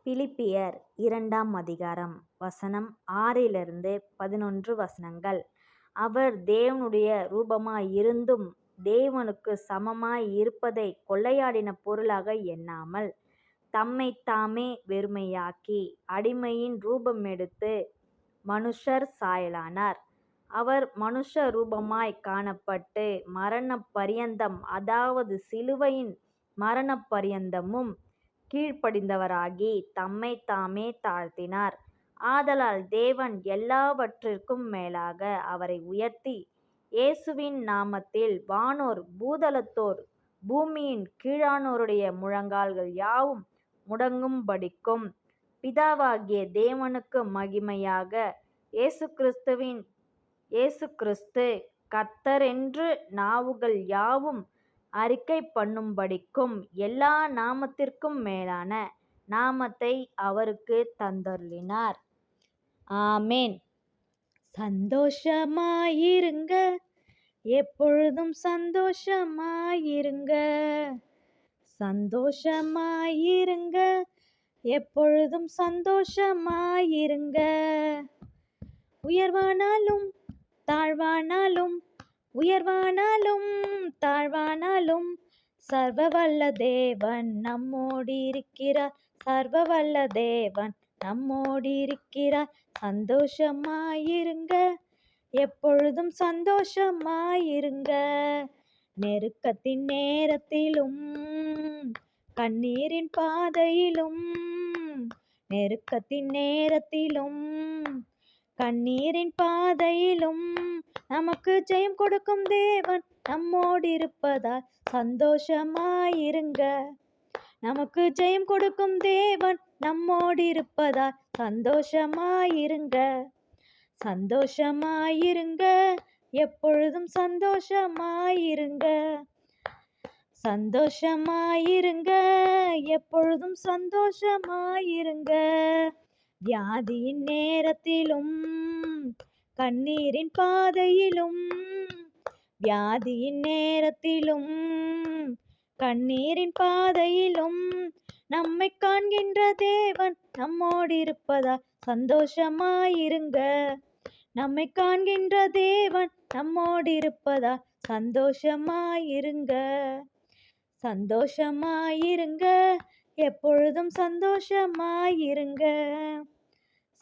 பிலிப்பியர் 2ஆம் அதிகாரம் வசனம் 6-11 வசனங்கள். அவர் தேவனுடைய ரூபமாய் இருந்தும் தேவனுக்கு சமமாய் இருப்பதை கொள்ளையாடின பொருளாக எண்ணாமல் தம்மைத் தாமே வெறுமையாக்கி அடிமையின் ரூபமெடுத்து மனுஷர் சாயலானார். அவர் மனுஷ ரூபமாய் காணப்பட்டு மரண பரியந்தம், அதாவது சிலுவையின் மரண பரியந்தமும் கீழ்ப்படிந்தவராகி தம்மைத் தாமே தாழ்த்தினார். ஆதலால் தேவன் எல்லாவற்றிற்கும் மேலாக அவரை உயர்த்தி இயேசுவின் நாமத்தில் வானோர் பூதலத்தோர் பூமியின் கீழானோருடைய முழங்கால்கள் யாவும் முடங்கும்படிக்கும் பிதாவாகிய தேவனுக்கு மகிமையாக இயேசு கிறிஸ்து கர்த்தரென்று நாவுகள் யாவும் அறிக்கை பண்ணும்படிக்கும் எல்லா நாமத்திற்கும் மேலான நாமத்தை அவருக்கு தந்தருளினார். ஆமென். சந்தோஷமாயிருங்க, எப்பொழுதும் சந்தோஷமாயிருங்க. சந்தோஷமாயிருங்க, எப்பொழுதும் சந்தோஷமாயிருங்க. உயர்வானாலும் தாழ்வானாலும், உயர்வானாலும் தாழ்வானாலும் சர்வவல்ல தேவன் நம்மோடிருக்கிறார். சர்வவல்ல தேவன் நம்மோடிருக்கிறார். சந்தோஷமாயிருங்க, எப்பொழுதும் சந்தோஷமாயிருங்க. நெருக்கத்தின் நேரத்திலும் கண்ணீரின் பாதையிலும், நெருக்கத்தின் நேரத்திலும் கண்ணீரின் பாதையிலும் நமக்கு ஜெயம் கொடுக்கும் தேவன் நம்மோடு இருப்பதால் சந்தோஷமாயிருங்க. நமக்கு ஜெயம் கொடுக்கும் தேவன் நம்மோடு இருப்பதால் சந்தோஷமாயிருங்க. சந்தோஷமாயிருங்க, எப்பொழுதும் சந்தோஷமாயிருங்க. சந்தோஷமாயிருங்க, எப்பொழுதும் சந்தோஷமாயிருங்க. வியாதியின் நேரத்திலும் கண்ணீரின் பாதையிலும், வியாதியின் நேரத்திலும் கண்ணீரின் பாதையிலும் நம்மை காண்கின்ற தேவன் நம்மோடு இருப்பதால் சந்தோஷமாயிருங்க. நம்மை காண்கின்ற தேவன் நம்மோடு இருப்பதால் சந்தோஷமாயிருங்க. சந்தோஷமாயிருங்க, எப்பொழுதும் சந்தோஷமாயிருங்க.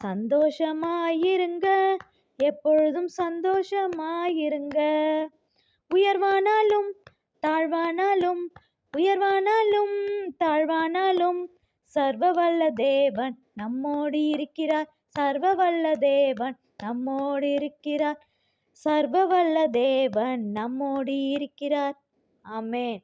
சந்தோஷமாயிருங்க, எப்பொழுதும் சந்தோஷமாயிருங்க. உயர்வானாலும் தாழ்வானாலும், உயர்வானாலும் தாழ்வானாலும் சர்வவல்ல தேவன் நம்மோடு இருக்கிறார். சர்வவல்ல தேவன் நம்மோடு இருக்கிறார். சர்வவல்ல தேவன் நம்மோடு இருக்கிறார். ஆமென்.